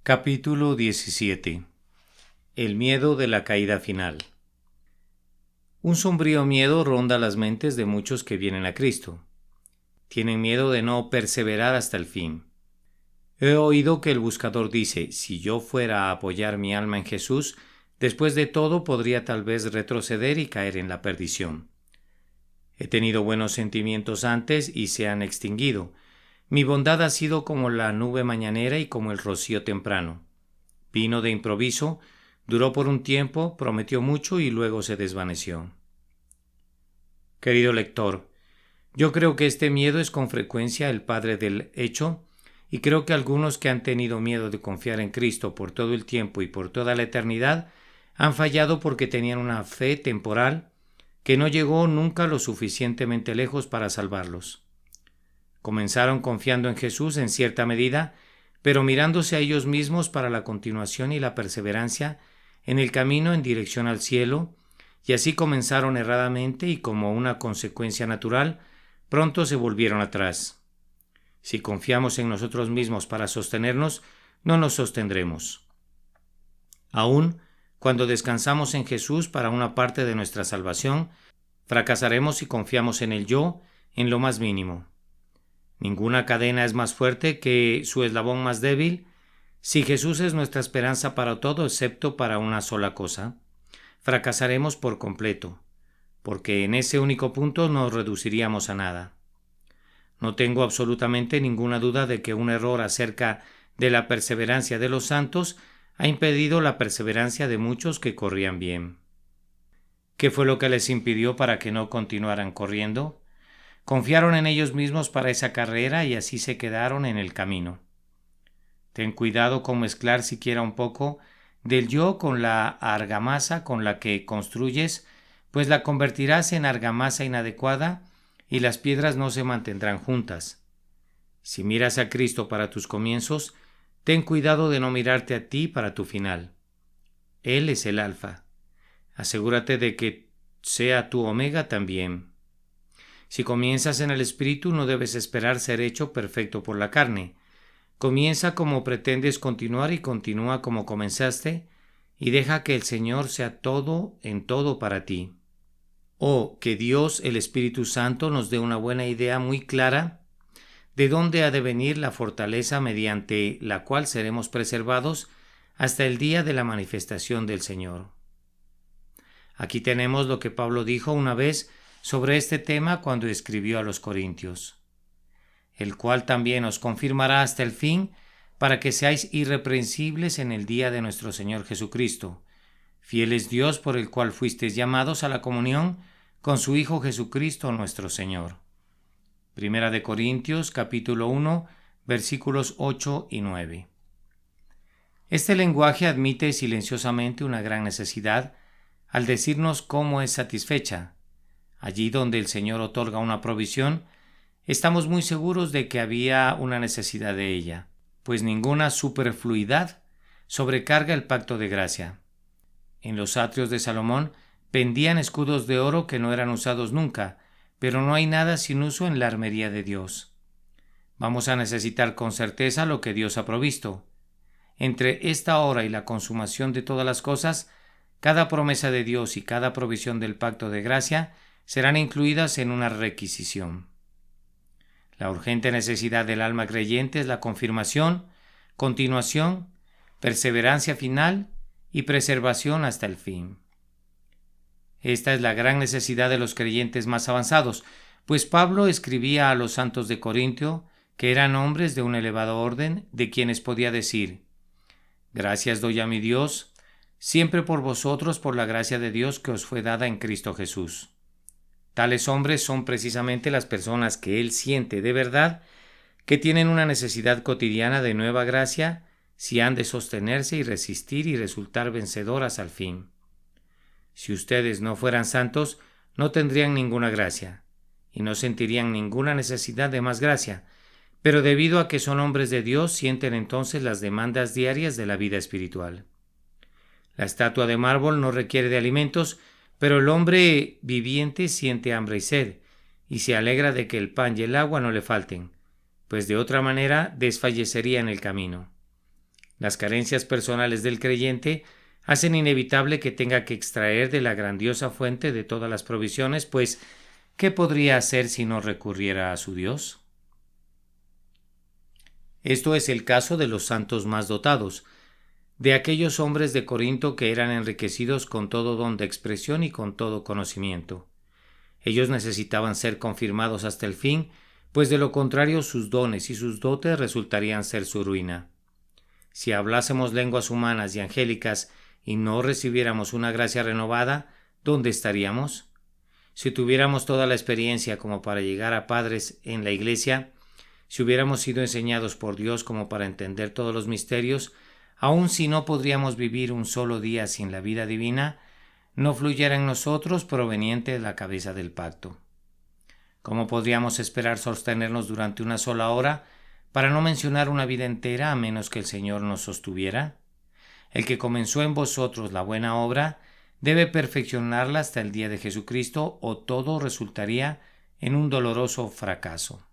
Capítulo 17. El miedo de la caída final. Un sombrío miedo ronda las mentes de muchos que vienen a Cristo. Tienen miedo de no perseverar hasta el fin. He oído que el buscador dice: si yo fuera a apoyar mi alma en Jesús, después de todo podría tal vez retroceder y caer en la perdición. He tenido buenos sentimientos antes y se han extinguido. Mi bondad ha sido como la nube mañanera y como el rocío temprano. Vino de improviso, duró por un tiempo, prometió mucho y luego se desvaneció. Querido lector, yo creo que este miedo es con frecuencia el padre del hecho, y creo que algunos que han tenido miedo de confiar en Cristo por todo el tiempo y por toda la eternidad han fallado porque tenían una fe temporal que no llegó nunca lo suficientemente lejos para salvarlos. Comenzaron confiando en Jesús en cierta medida, pero mirándose a ellos mismos para la continuación y la perseverancia en el camino en dirección al cielo, y así comenzaron erradamente y como una consecuencia natural, pronto se volvieron atrás. Si confiamos en nosotros mismos para sostenernos, no nos sostendremos. Aún cuando descansamos en Jesús para una parte de nuestra salvación, fracasaremos si confiamos en el yo en lo más mínimo. Ninguna cadena es más fuerte que su eslabón más débil. Si Jesús es nuestra esperanza para todo excepto para una sola cosa, fracasaremos por completo, porque en ese único punto nos reduciríamos a nada. No tengo absolutamente ninguna duda de que un error acerca de la perseverancia de los santos ha impedido la perseverancia de muchos que corrían bien. ¿Qué fue lo que les impidió para que no continuaran corriendo? Confiaron en ellos mismos para esa carrera y así se quedaron en el camino. Ten cuidado con mezclar siquiera un poco del yo con la argamasa con la que construyes, pues la convertirás en argamasa inadecuada y las piedras no se mantendrán juntas. Si miras a Cristo para tus comienzos, ten cuidado de no mirarte a ti para tu final. Él es el alfa. Asegúrate de que sea tu omega también. Si comienzas en el Espíritu, no debes esperar ser hecho perfecto por la carne. Comienza como pretendes continuar y continúa como comenzaste, y deja que el Señor sea todo en todo para ti. Oh, que Dios, el Espíritu Santo, nos dé una buena idea muy clara de dónde ha de venir la fortaleza mediante la cual seremos preservados hasta el día de la manifestación del Señor. Aquí tenemos lo que Pablo dijo una vez sobre este tema cuando escribió a los Corintios: el cual también os confirmará hasta el fin, para que seáis irreprensibles en el día de nuestro Señor Jesucristo. Fiel es Dios, por el cual fuisteis llamados a la comunión con su Hijo Jesucristo nuestro Señor. Primera de Corintios, capítulo 1, versículos 8 y 9. Este lenguaje admite silenciosamente una gran necesidad al decirnos cómo es satisfecha. Allí donde el Señor otorga una provisión, estamos muy seguros de que había una necesidad de ella, pues ninguna superfluidad sobrecarga el pacto de gracia. En los atrios de Salomón pendían escudos de oro que no eran usados nunca, pero no hay nada sin uso en la armería de Dios. Vamos a necesitar con certeza lo que Dios ha provisto. Entre esta hora y la consumación de todas las cosas, cada promesa de Dios y cada provisión del pacto de gracia serán incluidas en una requisición. La urgente necesidad del alma creyente es la confirmación, continuación, perseverancia final y preservación hasta el fin. Esta es la gran necesidad de los creyentes más avanzados, pues Pablo escribía a los santos de Corintio, que eran hombres de un elevado orden, de quienes podía decir: gracias doy a mi Dios, siempre por vosotros, por la gracia de Dios que os fue dada en Cristo Jesús. Tales hombres son precisamente las personas que él siente de verdad que tienen una necesidad cotidiana de nueva gracia si han de sostenerse y resistir y resultar vencedoras al fin. Si ustedes no fueran santos, no tendrían ninguna gracia y no sentirían ninguna necesidad de más gracia, pero debido a que son hombres de Dios, sienten entonces las demandas diarias de la vida espiritual. La estatua de mármol no requiere de alimentos, pero el hombre viviente siente hambre y sed, y se alegra de que el pan y el agua no le falten, pues de otra manera desfallecería en el camino. Las carencias personales del creyente hacen inevitable que tenga que extraer de la grandiosa fuente de todas las provisiones, pues ¿qué podría hacer si no recurriera a su Dios? Esto es el caso de los santos más dotados, de aquellos hombres de Corinto que eran enriquecidos con todo don de expresión y con todo conocimiento. Ellos necesitaban ser confirmados hasta el fin, pues de lo contrario sus dones y sus dotes resultarían ser su ruina. Si hablásemos lenguas humanas y angélicas y no recibiéramos una gracia renovada, ¿dónde estaríamos? Si tuviéramos toda la experiencia como para llegar a padres en la Iglesia, si hubiéramos sido enseñados por Dios como para entender todos los misterios, aun si no podríamos vivir un solo día sin la vida divina, no fluyera en nosotros proveniente de la cabeza del pacto. ¿Cómo podríamos esperar sostenernos durante una sola hora, para no mencionar una vida entera, a menos que el Señor nos sostuviera? El que comenzó en vosotros la buena obra debe perfeccionarla hasta el día de Jesucristo, o todo resultaría en un doloroso fracaso.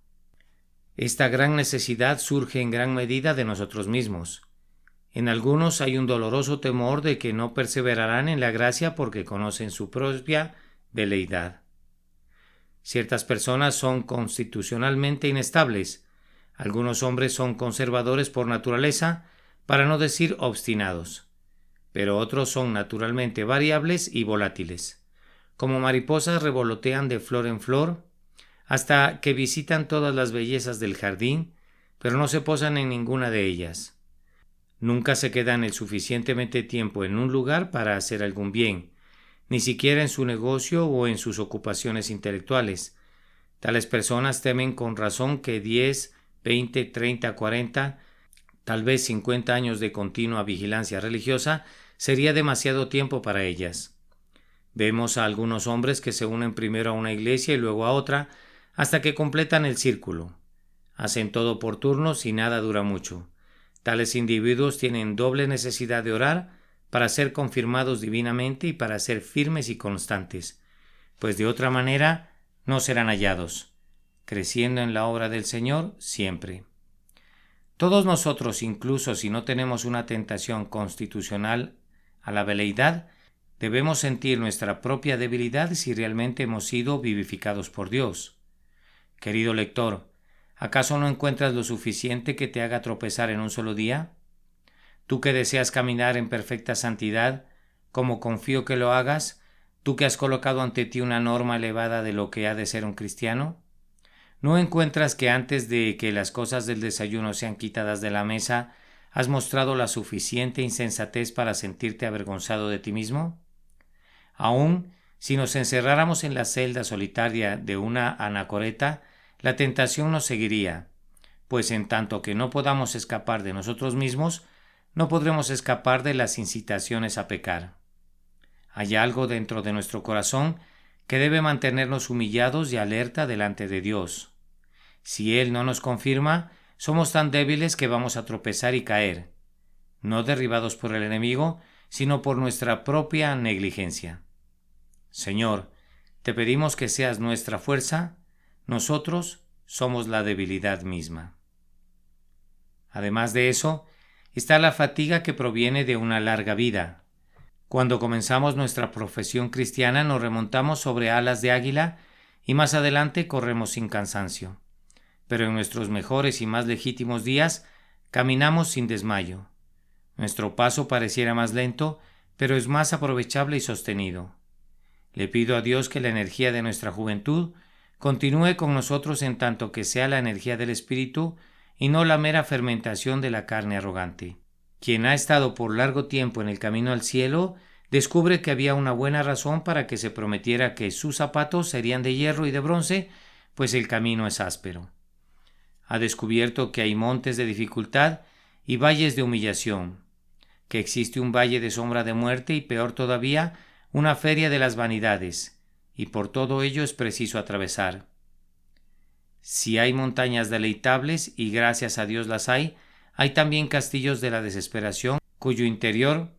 Esta gran necesidad surge en gran medida de nosotros mismos. En algunos hay un doloroso temor de que no perseverarán en la gracia porque conocen su propia veleidad. Ciertas personas son constitucionalmente inestables. Algunos hombres son conservadores por naturaleza, para no decir obstinados, pero otros son naturalmente variables y volátiles. Como mariposas revolotean de flor en flor, hasta que visitan todas las bellezas del jardín, pero no se posan en ninguna de ellas. Nunca se quedan el suficientemente tiempo en un lugar para hacer algún bien, ni siquiera en su negocio o en sus ocupaciones intelectuales. Tales personas temen con razón que 10, 20, 30, 40, tal vez 50 años de continua vigilancia religiosa sería demasiado tiempo para ellas. Vemos a algunos hombres que se unen primero a una iglesia y luego a otra, hasta que completan el círculo. Hacen todo por turnos y nada dura mucho. Tales individuos tienen doble necesidad de orar para ser confirmados divinamente y para ser firmes y constantes, pues de otra manera no serán hallados, creciendo en la obra del Señor siempre. Todos nosotros, incluso si no tenemos una tentación constitucional a la veleidad, debemos sentir nuestra propia debilidad si realmente hemos sido vivificados por Dios. Querido lector, ¿acaso no encuentras lo suficiente que te haga tropezar en un solo día? Tú que deseas caminar en perfecta santidad, como confío que lo hagas, tú que has colocado ante ti una norma elevada de lo que ha de ser un cristiano, ¿no encuentras que antes de que las cosas del desayuno sean quitadas de la mesa, has mostrado la suficiente insensatez para sentirte avergonzado de ti mismo? Aún si nos encerráramos en la celda solitaria de una anacoreta, la tentación nos seguiría, pues en tanto que no podamos escapar de nosotros mismos, no podremos escapar de las incitaciones a pecar. Hay algo dentro de nuestro corazón que debe mantenernos humillados y alerta delante de Dios. Si Él no nos confirma, somos tan débiles que vamos a tropezar y caer, no derribados por el enemigo, sino por nuestra propia negligencia. Señor, te pedimos que seas nuestra fuerza, nosotros somos la debilidad misma. Además de eso, está la fatiga que proviene de una larga vida. Cuando comenzamos nuestra profesión cristiana nos remontamos sobre alas de águila y más adelante corremos sin cansancio. Pero en nuestros mejores y más legítimos días caminamos sin desmayo. Nuestro paso pareciera más lento, pero es más aprovechable y sostenido. Le pido a Dios que la energía de nuestra juventud continúe con nosotros en tanto que sea la energía del Espíritu y no la mera fermentación de la carne arrogante. Quien ha estado por largo tiempo en el camino al cielo descubre que había una buena razón para que se prometiera que sus zapatos serían de hierro y de bronce, pues el camino es áspero. Ha descubierto que hay montes de dificultad y valles de humillación, que existe un valle de sombra de muerte y peor todavía, una feria de las vanidades, y por todo ello es preciso atravesar. Si hay montañas deleitables, y gracias a Dios las hay también castillos de la desesperación, cuyo interior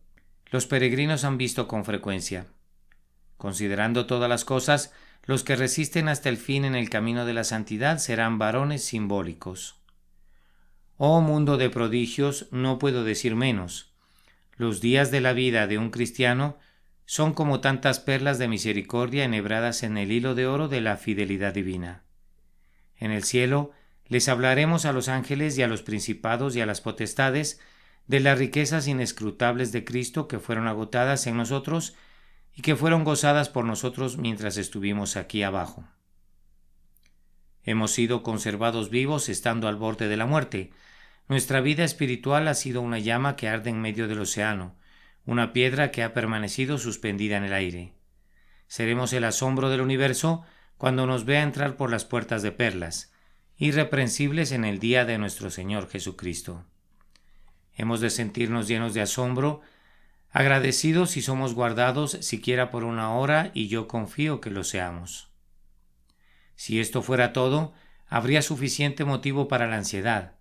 los peregrinos han visto con frecuencia. Considerando todas las cosas, los que resisten hasta el fin en el camino de la santidad serán varones simbólicos. Oh mundo de prodigios, no puedo decir menos. Los días de la vida de un cristiano son como tantas perlas de misericordia enhebradas en el hilo de oro de la fidelidad divina. En el cielo les hablaremos a los ángeles y a los principados y a las potestades de las riquezas inescrutables de Cristo que fueron agotadas en nosotros y que fueron gozadas por nosotros mientras estuvimos aquí abajo. Hemos sido conservados vivos estando al borde de la muerte. Nuestra vida espiritual ha sido una llama que arde en medio del océano, una piedra que ha permanecido suspendida en el aire. Seremos el asombro del universo cuando nos vea entrar por las puertas de perlas, irreprensibles en el día de nuestro Señor Jesucristo. Hemos de sentirnos llenos de asombro, agradecidos si somos guardados siquiera por una hora, y yo confío que lo seamos. Si esto fuera todo, habría suficiente motivo para la ansiedad,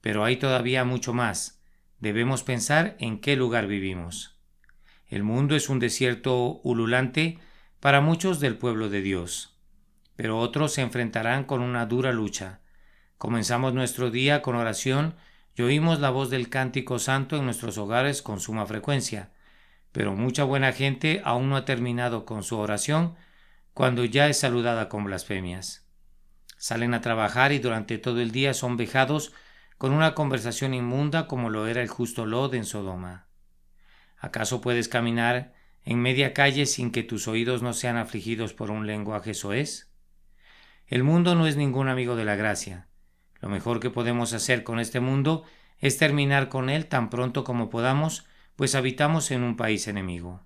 pero hay todavía mucho más. Debemos pensar en qué lugar vivimos. El mundo es un desierto ululante para muchos del pueblo de Dios, pero otros se enfrentarán con una dura lucha. Comenzamos nuestro día con oración y oímos la voz del cántico santo en nuestros hogares con suma frecuencia, pero mucha buena gente aún no ha terminado con su oración cuando ya es saludada con blasfemias. Salen a trabajar y durante todo el día son vejados con una conversación inmunda como lo era el justo Lot en Sodoma. ¿Acaso puedes caminar en media calle sin que tus oídos no sean afligidos por un lenguaje soez? El mundo no es ningún amigo de la gracia. Lo mejor que podemos hacer con este mundo es terminar con él tan pronto como podamos, pues habitamos en un país enemigo.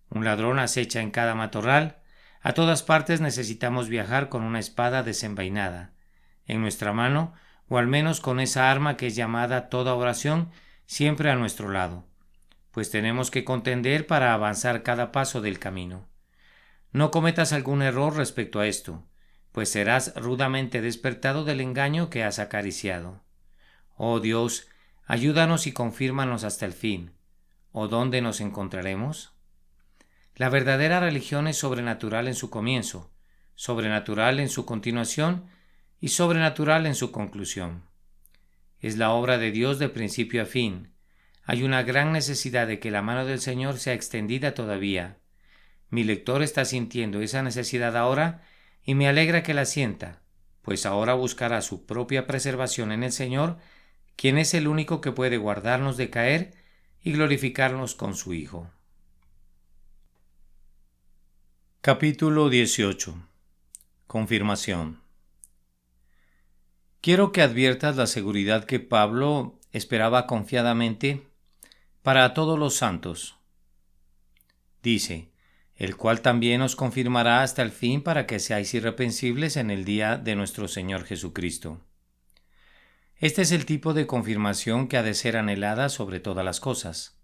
Un ladrón acecha en cada matorral. A todas partes necesitamos viajar con una espada desenvainada en nuestra mano, o al menos con esa arma que es llamada toda oración siempre a nuestro lado, pues tenemos que contender para avanzar cada paso del camino. No cometas algún error respecto a esto, pues serás rudamente despertado del engaño que has acariciado. Oh Dios, ayúdanos y confírmanos hasta el fin. ¿O dónde nos encontraremos? La verdadera religión es sobrenatural en su comienzo, sobrenatural en su continuación y sobrenatural en su conclusión. Es la obra de Dios de principio a fin. Hay una gran necesidad de que la mano del Señor sea extendida todavía. Mi lector está sintiendo esa necesidad ahora y me alegra que la sienta, pues ahora buscará su propia preservación en el Señor, quien es el único que puede guardarnos de caer y glorificarnos con su Hijo. Capítulo 18. Confirmación. Quiero que adviertas la seguridad que Pablo esperaba confiadamente para todos los santos. Dice, el cual también os confirmará hasta el fin para que seáis irreprensibles en el día de nuestro Señor Jesucristo. Este es el tipo de confirmación que ha de ser anhelada sobre todas las cosas.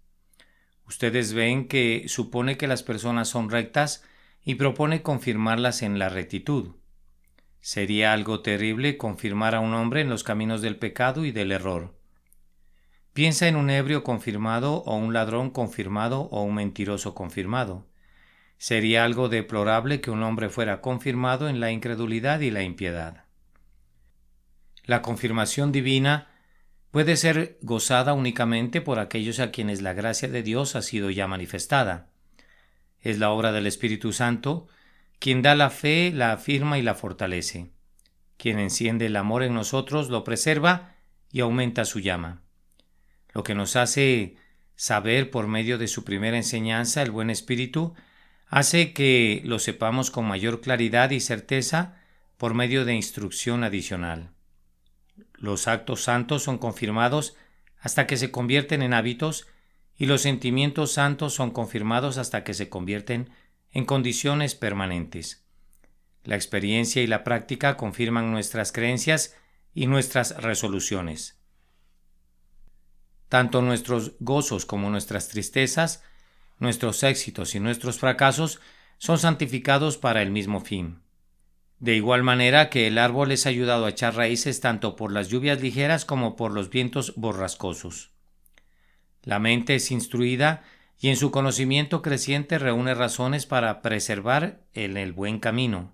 Ustedes ven que supone que las personas son rectas y propone confirmarlas en la rectitud. Sería algo terrible confirmar a un hombre en los caminos del pecado y del error. Piensa en un ebrio confirmado o un ladrón confirmado o un mentiroso confirmado. Sería algo deplorable que un hombre fuera confirmado en la incredulidad y la impiedad. La confirmación divina puede ser gozada únicamente por aquellos a quienes la gracia de Dios ha sido ya manifestada. Es la obra del Espíritu Santo, quien da la fe, la afirma y la fortalece. Quien enciende el amor en nosotros lo preserva y aumenta su llama. Lo que nos hace saber por medio de su primera enseñanza el buen espíritu, hace que lo sepamos con mayor claridad y certeza por medio de instrucción adicional. Los actos santos son confirmados hasta que se convierten en hábitos y los sentimientos santos son confirmados hasta que se convierten en condiciones permanentes. La experiencia y la práctica confirman nuestras creencias y nuestras resoluciones. Tanto nuestros gozos como nuestras tristezas, nuestros éxitos y nuestros fracasos son santificados para el mismo fin. De igual manera que el árbol es ayudado a echar raíces tanto por las lluvias ligeras como por los vientos borrascosos. La mente es instruida y en su conocimiento creciente reúne razones para preservar el buen camino.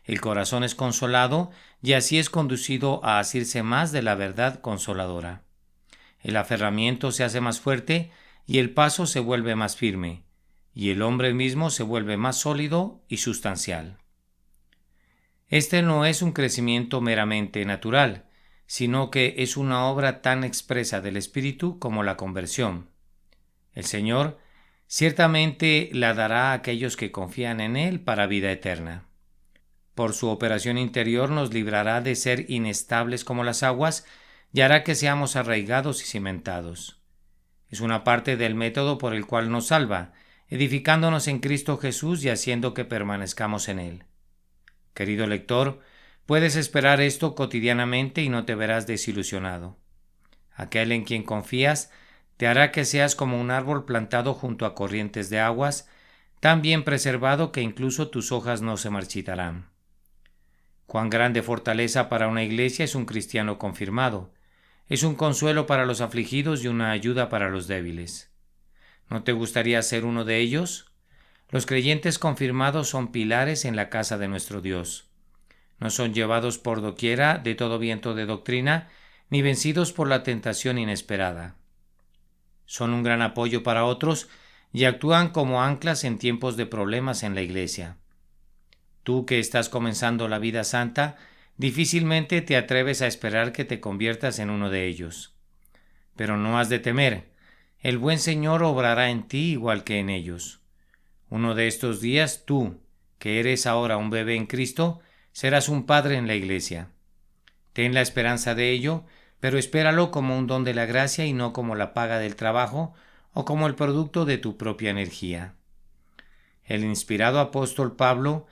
El corazón es consolado y así es conducido a asirse más de la verdad consoladora. El aferramiento se hace más fuerte y el paso se vuelve más firme, y el hombre mismo se vuelve más sólido y sustancial. Este no es un crecimiento meramente natural, sino que es una obra tan expresa del Espíritu como la conversión. El Señor ciertamente la dará a aquellos que confían en Él para vida eterna. Por su operación interior nos librará de ser inestables como las aguas y hará que seamos arraigados y cimentados. Es una parte del método por el cual nos salva, edificándonos en Cristo Jesús y haciendo que permanezcamos en Él. Querido lector, puedes esperar esto cotidianamente y no te verás desilusionado. Aquel en quien confías te hará que seas como un árbol plantado junto a corrientes de aguas, tan bien preservado que incluso tus hojas no se marchitarán. Cuán grande fortaleza para una iglesia es un cristiano confirmado. Es un consuelo para los afligidos y una ayuda para los débiles. ¿No te gustaría ser uno de ellos? Los creyentes confirmados son pilares en la casa de nuestro Dios. No son llevados por doquiera de todo viento de doctrina, ni vencidos por la tentación inesperada. Son un gran apoyo para otros y actúan como anclas en tiempos de problemas en la iglesia. Tú que estás comenzando la vida santa, difícilmente te atreves a esperar que te conviertas en uno de ellos. Pero no has de temer, el buen Señor obrará en ti igual que en ellos. Uno de estos días tú, que eres ahora un bebé en Cristo, serás un padre en la iglesia. Ten la esperanza de ello, pero espéralo como un don de la gracia y no como la paga del trabajo o como el producto de tu propia energía. El inspirado apóstol Pablo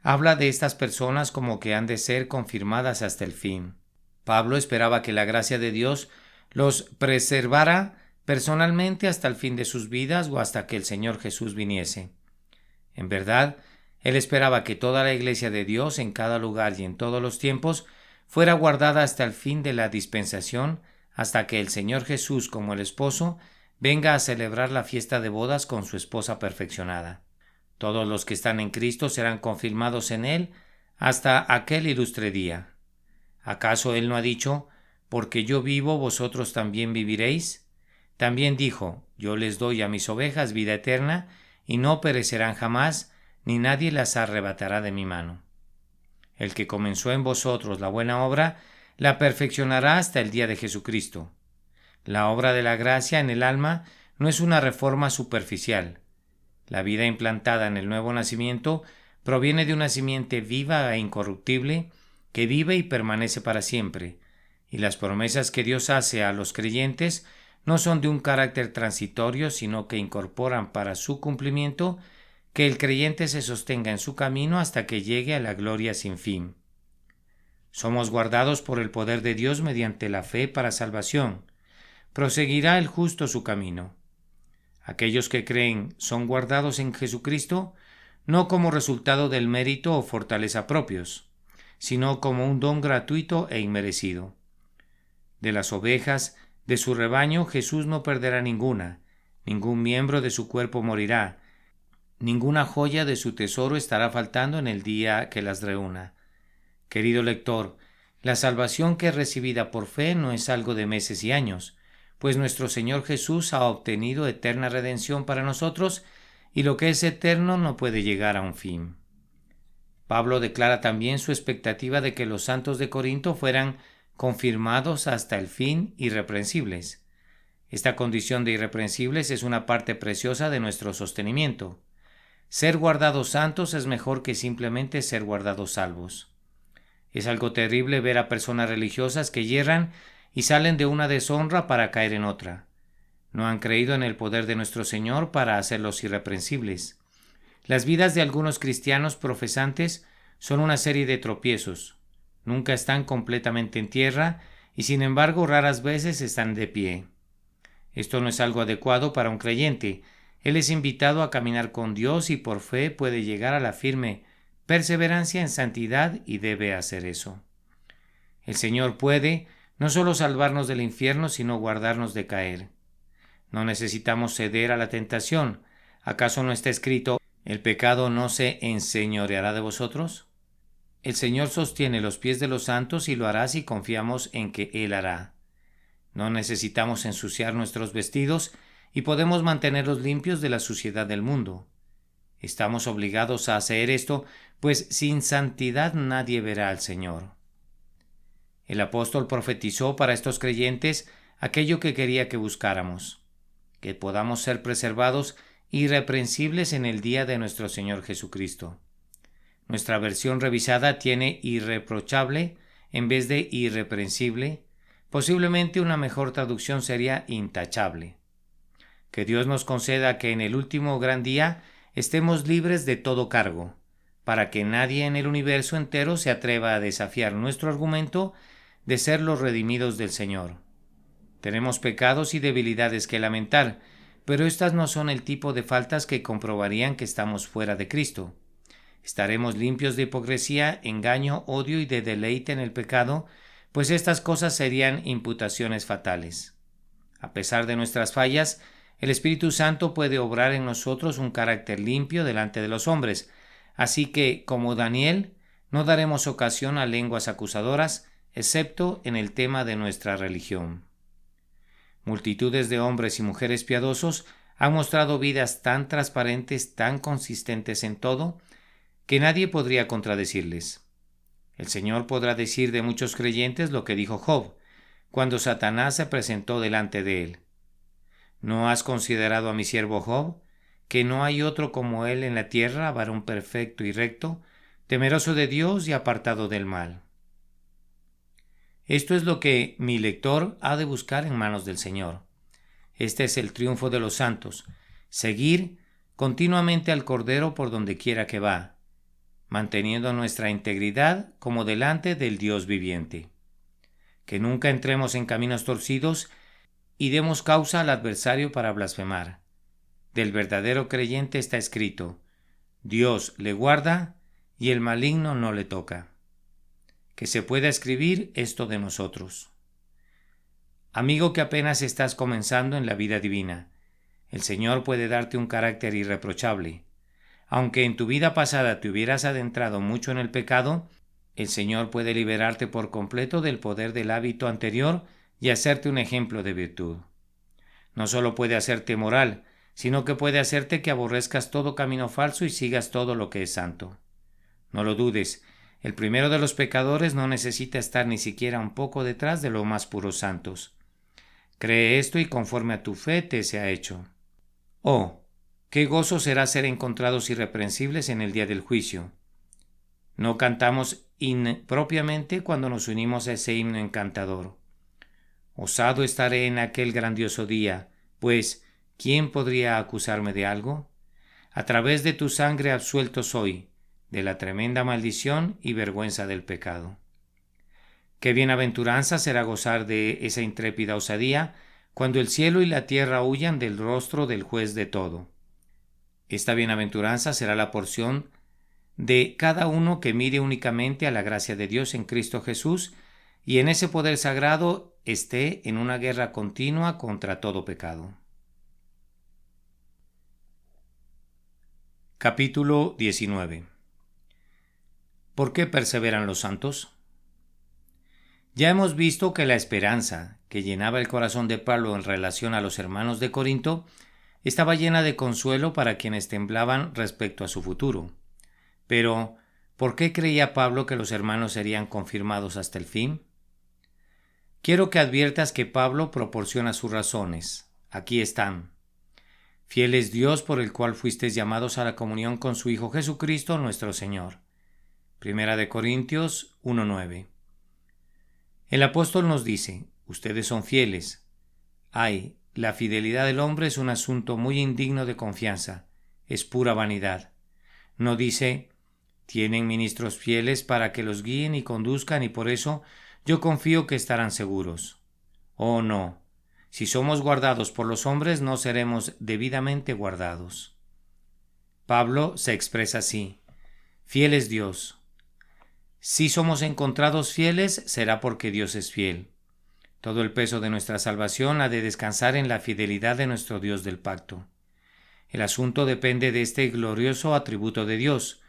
habla de estas personas como que han de ser confirmadas hasta el fin. Pablo esperaba que la gracia de Dios los preservara personalmente hasta el fin de sus vidas o hasta que el Señor Jesús viniese. En verdad, él esperaba que toda la iglesia de Dios en cada lugar y en todos los tiempos fuera guardada hasta el fin de la dispensación, hasta que el Señor Jesús, como el esposo, venga a celebrar la fiesta de bodas con su esposa perfeccionada. Todos los que están en Cristo serán confirmados en Él hasta aquel ilustre día. ¿Acaso Él no ha dicho, porque yo vivo, vosotros también viviréis? También dijo, yo les doy a mis ovejas vida eterna, y no perecerán jamás, ni nadie las arrebatará de mi mano. El que comenzó en vosotros la buena obra, la perfeccionará hasta el día de Jesucristo. La obra de la gracia en el alma no es una reforma superficial. La vida implantada en el nuevo nacimiento proviene de una simiente viva e incorruptible que vive y permanece para siempre, y las promesas que Dios hace a los creyentes no son de un carácter transitorio, sino que incorporan para su cumplimiento que el creyente se sostenga en su camino hasta que llegue a la gloria sin fin. Somos guardados por el poder de Dios mediante la fe para salvación. Proseguirá el justo su camino. Aquellos que creen son guardados en Jesucristo no como resultado del mérito o fortaleza propios, sino como un don gratuito e inmerecido. De las ovejas de su rebaño Jesús no perderá ninguna, ningún miembro de su cuerpo morirá, ninguna joya de su tesoro estará faltando en el día que las reúna. Querido lector, la salvación que es recibida por fe no es algo de meses y años, pues nuestro Señor Jesús ha obtenido eterna redención para nosotros y lo que es eterno no puede llegar a un fin. Pablo declara también su expectativa de que los santos de Corinto fueran confirmados hasta el fin irreprensibles. Esta condición de irreprensibles es una parte preciosa de nuestro sostenimiento. Ser guardados santos es mejor que simplemente ser guardados salvos. Es algo terrible ver a personas religiosas que yerran y salen de una deshonra para caer en otra. No han creído en el poder de nuestro Señor para hacerlos irreprensibles. Las vidas de algunos cristianos profesantes son una serie de tropiezos. Nunca están completamente en tierra y sin embargo raras veces están de pie. Esto no es algo adecuado para un creyente. Él es invitado a caminar con Dios y por fe puede llegar a la firme perseverancia en santidad y debe hacer eso. El Señor puede no solo salvarnos del infierno, sino guardarnos de caer. No necesitamos ceder a la tentación. ¿Acaso no está escrito, el pecado no se enseñoreará de vosotros? El Señor sostiene los pies de los santos y lo hará si confiamos en que Él hará. No necesitamos ensuciar nuestros vestidos y podemos mantenerlos limpios de la suciedad del mundo. Estamos obligados a hacer esto, pues sin santidad nadie verá al Señor. El apóstol profetizó para estos creyentes aquello que quería que buscáramos, que podamos ser preservados irreprensibles en el día de nuestro Señor Jesucristo. Nuestra versión revisada tiene irreprochable en vez de irreprensible. Posiblemente una mejor traducción sería intachable. Que Dios nos conceda que en el último gran día estemos libres de todo cargo, para que nadie en el universo entero se atreva a desafiar nuestro argumento de ser los redimidos del Señor. Tenemos pecados y debilidades que lamentar, pero estas no son el tipo de faltas que comprobarían que estamos fuera de Cristo. Estaremos limpios de hipocresía, engaño, odio y de deleite en el pecado, pues estas cosas serían imputaciones fatales. A pesar de nuestras fallas, el Espíritu Santo puede obrar en nosotros un carácter limpio delante de los hombres, así que, como Daniel, no daremos ocasión a lenguas acusadoras, excepto en el tema de nuestra religión. Multitudes de hombres y mujeres piadosos han mostrado vidas tan transparentes, tan consistentes en todo, que nadie podría contradecirles. El Señor podrá decir de muchos creyentes lo que dijo Job, cuando Satanás se presentó delante de él. ¿No has considerado a mi siervo Job, que no hay otro como él en la tierra, varón perfecto y recto, temeroso de Dios y apartado del mal? Esto es lo que mi lector ha de buscar en manos del Señor. Este es el triunfo de los santos, seguir continuamente al Cordero por donde quiera que va, manteniendo nuestra integridad como delante del Dios viviente. Que nunca entremos en caminos torcidos y demos causa al adversario para blasfemar. Del verdadero creyente está escrito: Dios le guarda y el maligno no le toca. Que se pueda escribir esto de nosotros. Amigo que apenas estás comenzando en la vida divina, el Señor puede darte un carácter irreprochable. Aunque en tu vida pasada te hubieras adentrado mucho en el pecado, el Señor puede liberarte por completo del poder del hábito anterior y hacerte un ejemplo de virtud. No solo puede hacerte moral, sino que puede hacerte que aborrezcas todo camino falso y sigas todo lo que es santo. No lo dudes, el primero de los pecadores no necesita estar ni siquiera un poco detrás de los más puros santos. Cree esto y conforme a tu fe te sea hecho. Oh, qué gozo será ser encontrados irreprensibles en el día del juicio. No cantamos impropiamente cuando nos unimos a ese himno encantador. Osado estaré en aquel grandioso día, pues ¿quién podría acusarme de algo? A través de tu sangre absuelto soy de la tremenda maldición y vergüenza del pecado. Qué bienaventuranza será gozar de esa intrépida osadía cuando el cielo y la tierra huyan del rostro del juez de todo. Esta bienaventuranza será la porción de cada uno que mire únicamente a la gracia de Dios en Cristo Jesús y en ese poder sagrado esté en una guerra continua contra todo pecado. Capítulo 19. ¿Por qué perseveran los santos? Ya hemos visto que la esperanza que llenaba el corazón de Pablo en relación a los hermanos de Corinto estaba llena de consuelo para quienes temblaban respecto a su futuro. Pero, ¿por qué creía Pablo que los hermanos serían confirmados hasta el fin? Quiero que adviertas que Pablo proporciona sus razones. Aquí están. Fiel es Dios por el cual fuisteis llamados a la comunión con su Hijo Jesucristo nuestro Señor. Primera de Corintios 1:9. El apóstol nos dice: ustedes son fieles. Ay, la fidelidad del hombre es un asunto muy indigno de confianza, es pura vanidad. No dice: tienen ministros fieles para que los guíen y conduzcan y por eso yo confío que estarán seguros. Oh no, si somos guardados por los hombres no seremos debidamente guardados. Pablo se expresa así: fiel es Dios. Si somos encontrados fieles, será porque Dios es fiel. Todo el peso de nuestra salvación ha de descansar en la fidelidad de nuestro Dios del pacto. El asunto depende de este glorioso atributo de Dios.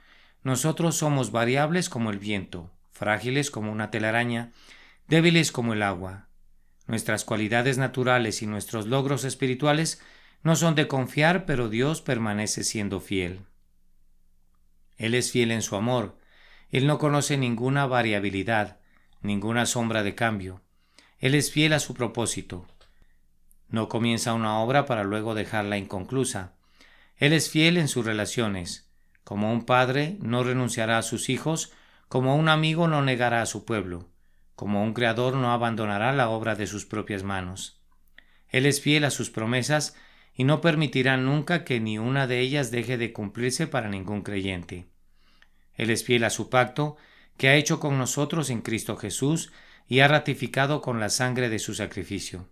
Nosotros somos variables como el viento, frágiles como una telaraña, débiles como el agua. Nuestras cualidades naturales y nuestros logros espirituales no son de confiar, pero Dios permanece siendo fiel. Él es fiel en su amor. Él no conoce ninguna variabilidad, ninguna sombra de cambio. Él es fiel a su propósito. No comienza una obra para luego dejarla inconclusa. Él es fiel en sus relaciones. Como un padre no renunciará a sus hijos, como un amigo no negará a su pueblo, como un creador no abandonará la obra de sus propias manos. Él es fiel a sus promesas y no permitirá nunca que ni una de ellas deje de cumplirse para ningún creyente. Él es fiel a su pacto que ha hecho con nosotros en Cristo Jesús y ha ratificado con la sangre de su sacrificio.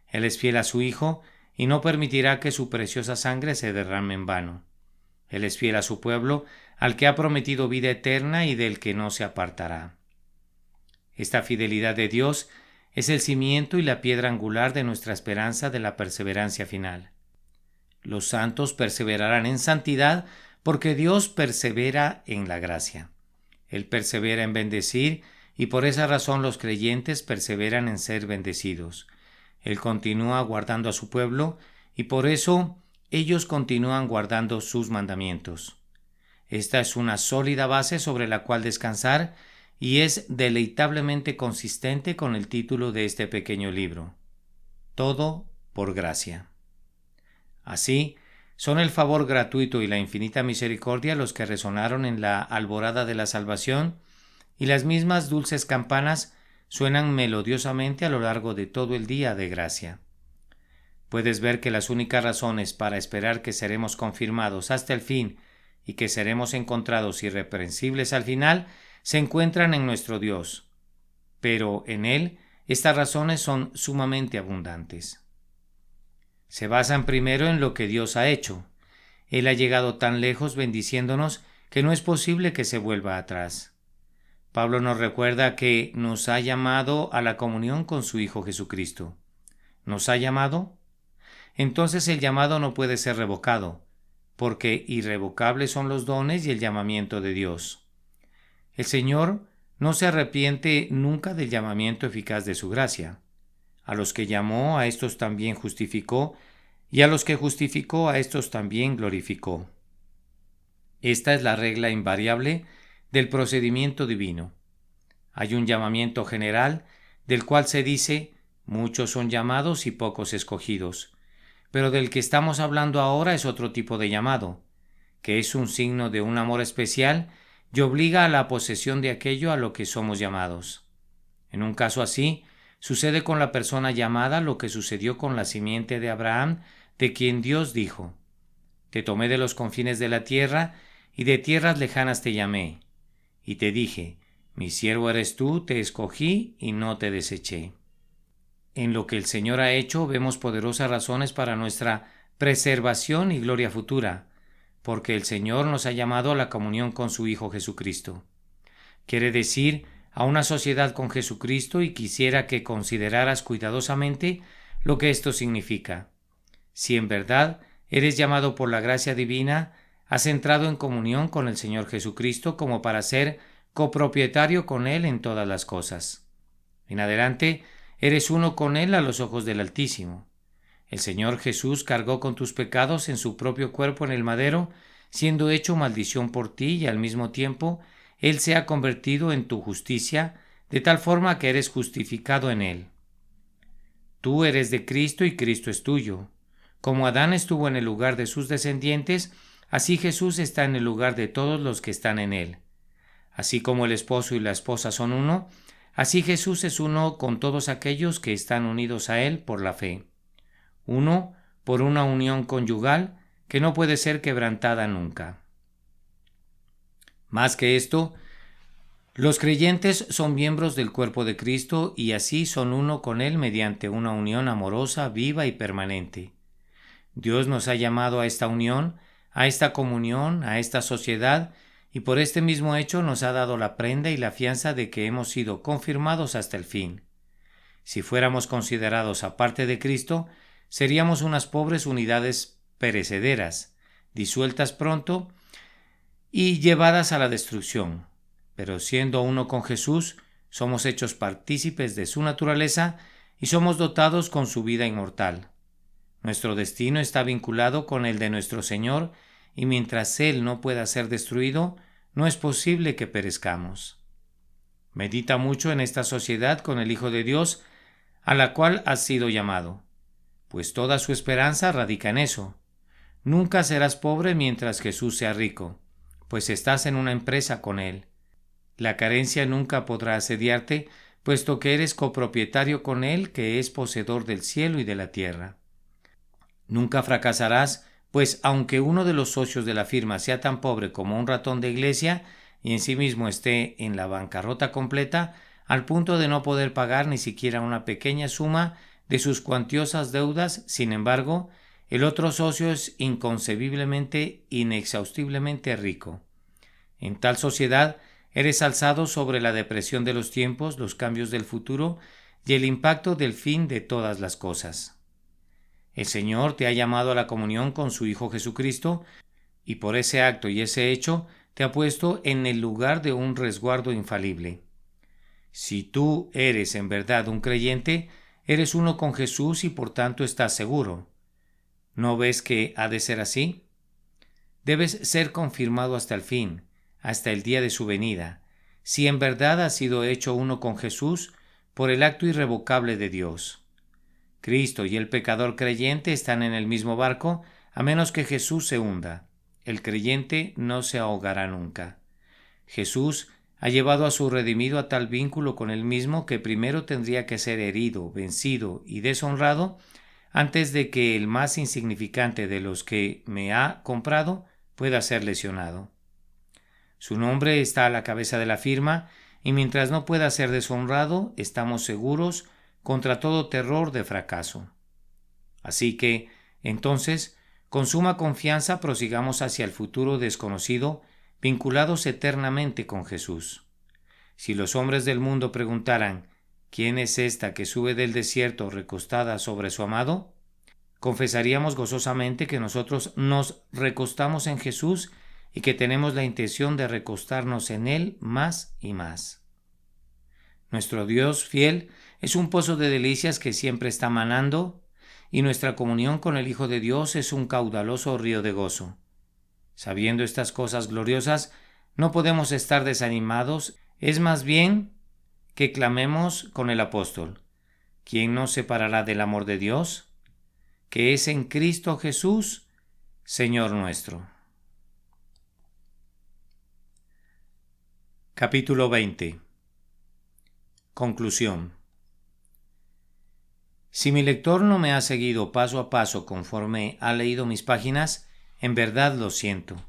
Él es fiel a su Hijo y no permitirá que su preciosa sangre se derrame en vano. Él es fiel a su pueblo, al que ha prometido vida eterna y del que no se apartará. Esta fidelidad de Dios es el cimiento y la piedra angular de nuestra esperanza de la perseverancia final. Los santos perseverarán en santidad porque Dios persevera en la gracia. Él persevera en bendecir y por esa razón los creyentes perseveran en ser bendecidos. Él continúa guardando a su pueblo y por eso ellos continúan guardando sus mandamientos. Esta es una sólida base sobre la cual descansar y es deleitablemente consistente con el título de este pequeño libro. Todo por gracia. Así, son el favor gratuito y la infinita misericordia los que resonaron en la alborada de la salvación, y las mismas dulces campanas suenan melodiosamente a lo largo de todo el día de gracia. Puedes ver que las únicas razones para esperar que seremos confirmados hasta el fin y que seremos encontrados irreprensibles al final se encuentran en nuestro Dios, pero en Él estas razones son sumamente abundantes. Se basan primero en lo que Dios ha hecho. Él ha llegado tan lejos bendiciéndonos que no es posible que se vuelva atrás. Pablo nos recuerda que nos ha llamado a la comunión con su Hijo Jesucristo. ¿Nos ha llamado? Entonces el llamado no puede ser revocado, porque irrevocables son los dones y el llamamiento de Dios. El Señor no se arrepiente nunca del llamamiento eficaz de su gracia. A los que llamó, a estos también justificó, y a los que justificó, a estos también glorificó. Esta es la regla invariable del procedimiento divino. Hay un llamamiento general, del cual se dice, muchos son llamados y pocos escogidos. Pero del que estamos hablando ahora es otro tipo de llamado, que es un signo de un amor especial y obliga a la posesión de aquello a lo que somos llamados. En un caso así, sucede con la persona llamada lo que sucedió con la simiente de Abraham, de quien Dios dijo: Te tomé de los confines de la tierra, y de tierras lejanas te llamé, y te dije, mi siervo eres tú, te escogí y no te deseché. En lo que el Señor ha hecho vemos poderosas razones para nuestra preservación y gloria futura, porque el Señor nos ha llamado a la comunión con su Hijo Jesucristo. Quiere decir, a una sociedad con Jesucristo, y quisiera que consideraras cuidadosamente lo que esto significa. Si en verdad eres llamado por la gracia divina, has entrado en comunión con el Señor Jesucristo como para ser copropietario con Él en todas las cosas. En adelante, eres uno con Él a los ojos del Altísimo. El Señor Jesús cargó con tus pecados en su propio cuerpo en el madero, siendo hecho maldición por ti, y al mismo tiempo Él se ha convertido en tu justicia, de tal forma que eres justificado en Él. Tú eres de Cristo y Cristo es tuyo. Como Adán estuvo en el lugar de sus descendientes, así Jesús está en el lugar de todos los que están en Él. Así como el esposo y la esposa son uno, así Jesús es uno con todos aquellos que están unidos a Él por la fe. Uno por una unión conyugal que no puede ser quebrantada nunca. Más que esto, los creyentes son miembros del cuerpo de Cristo y así son uno con Él mediante una unión amorosa, viva y permanente. Dios nos ha llamado a esta unión, a esta comunión, a esta sociedad, y por este mismo hecho nos ha dado la prenda y la fianza de que hemos sido confirmados hasta el fin. Si fuéramos considerados aparte de Cristo, seríamos unas pobres unidades perecederas, disueltas pronto, y llevadas a la destrucción. Pero siendo uno con Jesús, somos hechos partícipes de su naturaleza y somos dotados con su vida inmortal. Nuestro destino está vinculado con el de nuestro Señor, y mientras Él no pueda ser destruido, no es posible que perezcamos. Medita mucho en esta sociedad con el Hijo de Dios, a la cual has sido llamado, pues toda su esperanza radica en eso. Nunca serás pobre mientras Jesús sea rico, pues estás en una empresa con Él. La carencia nunca podrá asediarte, puesto que eres copropietario con Él, que es poseedor del cielo y de la tierra. Nunca fracasarás, pues aunque uno de los socios de la firma sea tan pobre como un ratón de iglesia y en sí mismo esté en la bancarrota completa, al punto de no poder pagar ni siquiera una pequeña suma de sus cuantiosas deudas, sin embargo, el otro socio es inconcebiblemente, inexhaustiblemente rico. En tal sociedad, eres alzado sobre la depresión de los tiempos, los cambios del futuro y el impacto del fin de todas las cosas. El Señor te ha llamado a la comunión con su Hijo Jesucristo, y por ese acto y ese hecho te ha puesto en el lugar de un resguardo infalible. Si tú eres en verdad un creyente, eres uno con Jesús y por tanto estás seguro. ¿No ves que ha de ser así? Debes ser confirmado hasta el fin, hasta el día de su venida, si en verdad has sido hecho uno con Jesús por el acto irrevocable de Dios. Cristo y el pecador creyente están en el mismo barco, a menos que Jesús se hunda. El creyente no se ahogará nunca. Jesús ha llevado a su redimido a tal vínculo con él mismo que primero tendría que ser herido, vencido y deshonrado antes de que el más insignificante de los que me ha comprado pueda ser lesionado. Su nombre está a la cabeza de la firma, y mientras no pueda ser deshonrado, estamos seguros contra todo terror de fracaso. Así que, entonces, con suma confianza prosigamos hacia el futuro desconocido, vinculados eternamente con Jesús. Si los hombres del mundo preguntaran ¿quién es esta que sube del desierto recostada sobre su amado?, confesaríamos gozosamente que nosotros nos recostamos en Jesús y que tenemos la intención de recostarnos en Él más y más. Nuestro Dios fiel es un pozo de delicias que siempre está manando, y nuestra comunión con el Hijo de Dios es un caudaloso río de gozo. Sabiendo estas cosas gloriosas, no podemos estar desanimados, es más bien que clamemos con el apóstol: ¿quién nos separará del amor de Dios, que es en Cristo Jesús, Señor nuestro? Capítulo 20. Conclusión. Si mi lector no me ha seguido paso a paso conforme ha leído mis páginas, en verdad lo siento.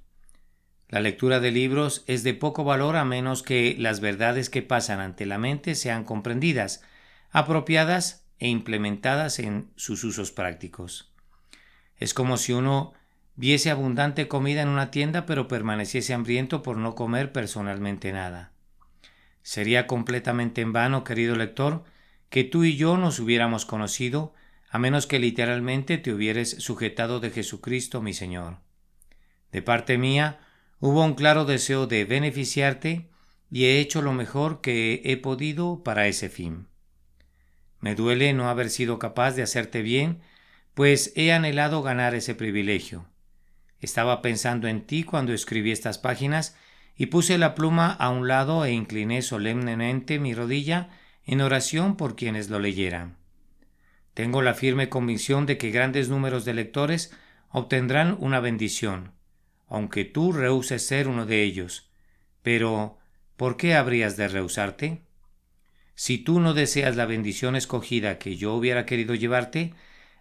La lectura de libros es de poco valor a menos que las verdades que pasan ante la mente sean comprendidas, apropiadas e implementadas en sus usos prácticos. Es como si uno viese abundante comida en una tienda pero permaneciese hambriento por no comer personalmente nada. Sería completamente en vano, querido lector, que tú y yo nos hubiéramos conocido, a menos que literalmente te hubieres sujetado de Jesucristo mi Señor. De parte mía, hubo un claro deseo de beneficiarte y he hecho lo mejor que he podido para ese fin. Me duele no haber sido capaz de hacerte bien, pues he anhelado ganar ese privilegio. Estaba pensando en ti cuando escribí estas páginas y puse la pluma a un lado e incliné solemnemente mi rodilla en oración por quienes lo leyeran. Tengo la firme convicción de que grandes números de lectores obtendrán una bendición, aunque tú rehuses ser uno de ellos. Pero, ¿por qué habrías de rehusarte? Si tú no deseas la bendición escogida que yo hubiera querido llevarte,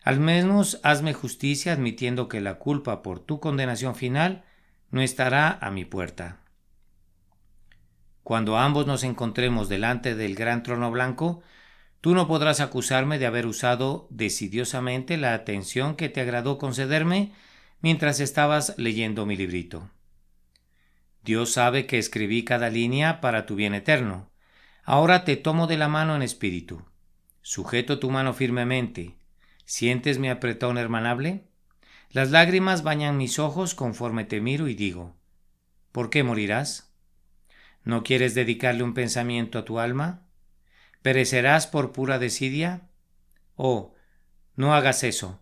al menos hazme justicia admitiendo que la culpa por tu condenación final no estará a mi puerta. Cuando ambos nos encontremos delante del gran trono blanco, tú no podrás acusarme de haber usado decidiosamente la atención que te agradó concederme mientras estabas leyendo mi librito. Dios sabe que escribí cada línea para tu bien eterno. Ahora te tomo de la mano en espíritu. Sujeto tu mano firmemente. ¿Sientes mi apretón hermanable? Las lágrimas bañan mis ojos conforme te miro y digo: ¿Por qué morirás? ¿No quieres dedicarle un pensamiento a tu alma? ¿Perecerás por pura desidia? Oh, no hagas eso,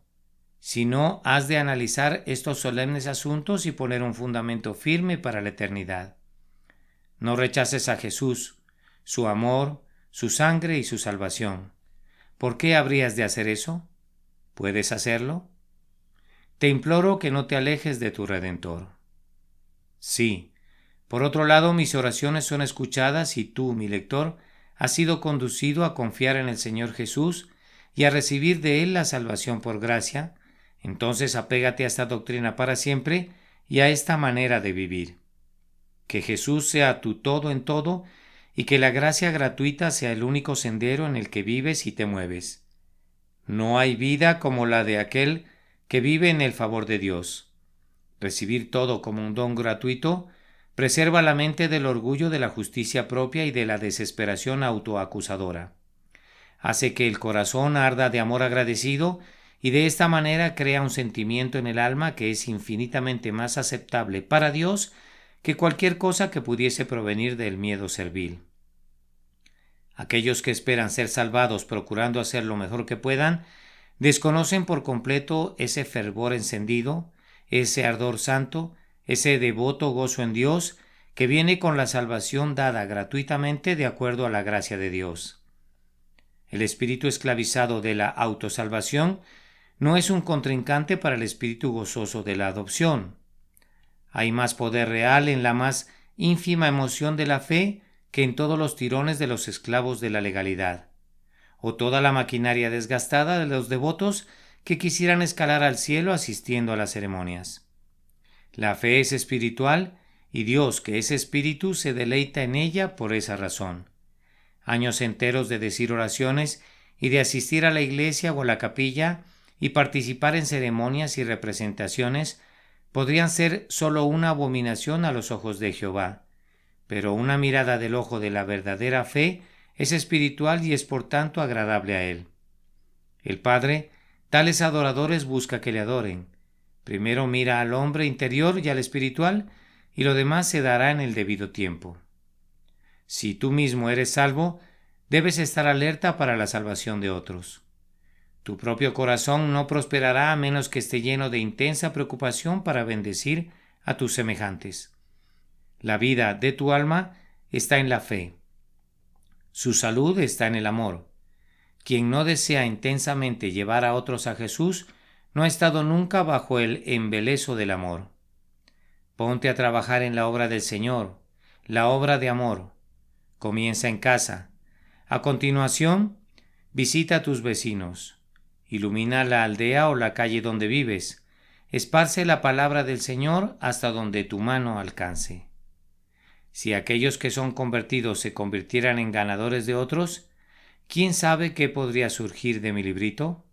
sino has de analizar estos solemnes asuntos y poner un fundamento firme para la eternidad. No rechaces a Jesús, su amor, su sangre y su salvación. ¿Por qué habrías de hacer eso? ¿Puedes hacerlo? Te imploro que no te alejes de tu Redentor. Sí, por otro lado, mis oraciones son escuchadas y tú, mi lector, has sido conducido a confiar en el Señor Jesús y a recibir de Él la salvación por gracia. Entonces apégate a esta doctrina para siempre y a esta manera de vivir. Que Jesús sea tu todo en todo y que la gracia gratuita sea el único sendero en el que vives y te mueves. No hay vida como la de aquel que vive en el favor de Dios. Recibir todo como un don gratuito preserva la mente del orgullo de la justicia propia y de la desesperación autoacusadora. Hace que el corazón arda de amor agradecido y de esta manera crea un sentimiento en el alma que es infinitamente más aceptable para Dios que cualquier cosa que pudiese provenir del miedo servil. Aquellos que esperan ser salvados procurando hacer lo mejor que puedan, desconocen por completo ese fervor encendido, ese ardor santo, ese devoto gozo en Dios que viene con la salvación dada gratuitamente de acuerdo a la gracia de Dios. El espíritu esclavizado de la autosalvación no es un contrincante para el espíritu gozoso de la adopción. Hay más poder real en la más ínfima emoción de la fe que en todos los tirones de los esclavos de la legalidad, o toda la maquinaria desgastada de los devotos que quisieran escalar al cielo asistiendo a las ceremonias. La fe es espiritual y Dios, que es espíritu, se deleita en ella por esa razón. Años enteros de decir oraciones y de asistir a la iglesia o a la capilla y participar en ceremonias y representaciones podrían ser sólo una abominación a los ojos de Jehová, pero una mirada del ojo de la verdadera fe es espiritual y es por tanto agradable a Él. El Padre, tales adoradores busca que le adoren. Primero mira al hombre interior y al espiritual, y lo demás se dará en el debido tiempo. Si tú mismo eres salvo, debes estar alerta para la salvación de otros. Tu propio corazón no prosperará a menos que esté lleno de intensa preocupación para bendecir a tus semejantes. La vida de tu alma está en la fe. Su salud está en el amor. Quien no desea intensamente llevar a otros a Jesús no ha estado nunca bajo el embeleso del amor. Ponte a trabajar en la obra del Señor, la obra de amor. Comienza en casa. A continuación, visita a tus vecinos. Ilumina la aldea o la calle donde vives. Esparce la palabra del Señor hasta donde tu mano alcance. Si aquellos que son convertidos se convirtieran en ganadores de otros, ¿quién sabe qué podría surgir de mi librito?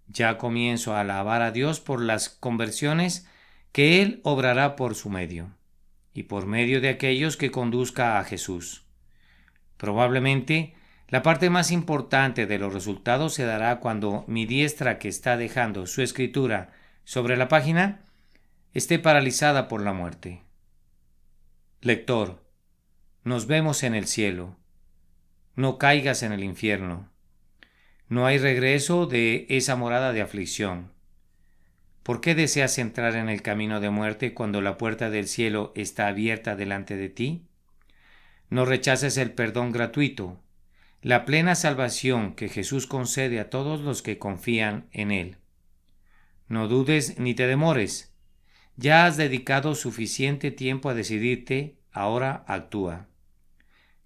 Ya comienzo a alabar a Dios por las conversiones que Él obrará por su medio, y por medio de aquellos que conduzca a Jesús. Probablemente, la parte más importante de los resultados se dará cuando mi diestra, que está dejando su escritura sobre la página, esté paralizada por la muerte. Lector, nos vemos en el cielo. No caigas en el infierno. No hay regreso de esa morada de aflicción. ¿Por qué deseas entrar en el camino de muerte cuando la puerta del cielo está abierta delante de ti? No rechaces el perdón gratuito, la plena salvación que Jesús concede a todos los que confían en Él. No dudes ni te demores. Ya has dedicado suficiente tiempo a decidirte, ahora actúa.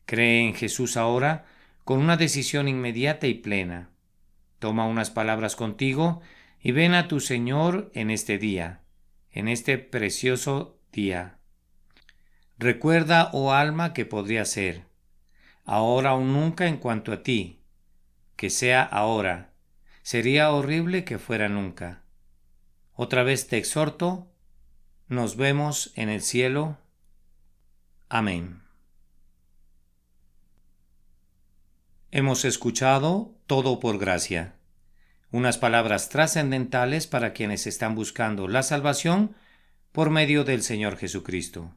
Cree en Jesús ahora con una decisión inmediata y plena. Toma unas palabras contigo y ven a tu Señor en este día, en este precioso día. Recuerda, oh alma, que podría ser, ahora o nunca en cuanto a ti, que sea ahora. Sería horrible que fuera nunca. Otra vez te exhorto, nos vemos en el cielo. Amén. Hemos escuchado Todo por Gracia, unas palabras trascendentales para quienes están buscando la salvación por medio del Señor Jesucristo.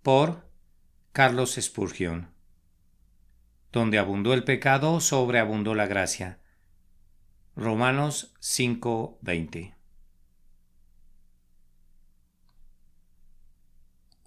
por Carlos Spurgeon. Donde abundó el pecado, sobreabundó la gracia. Romanos 5:20.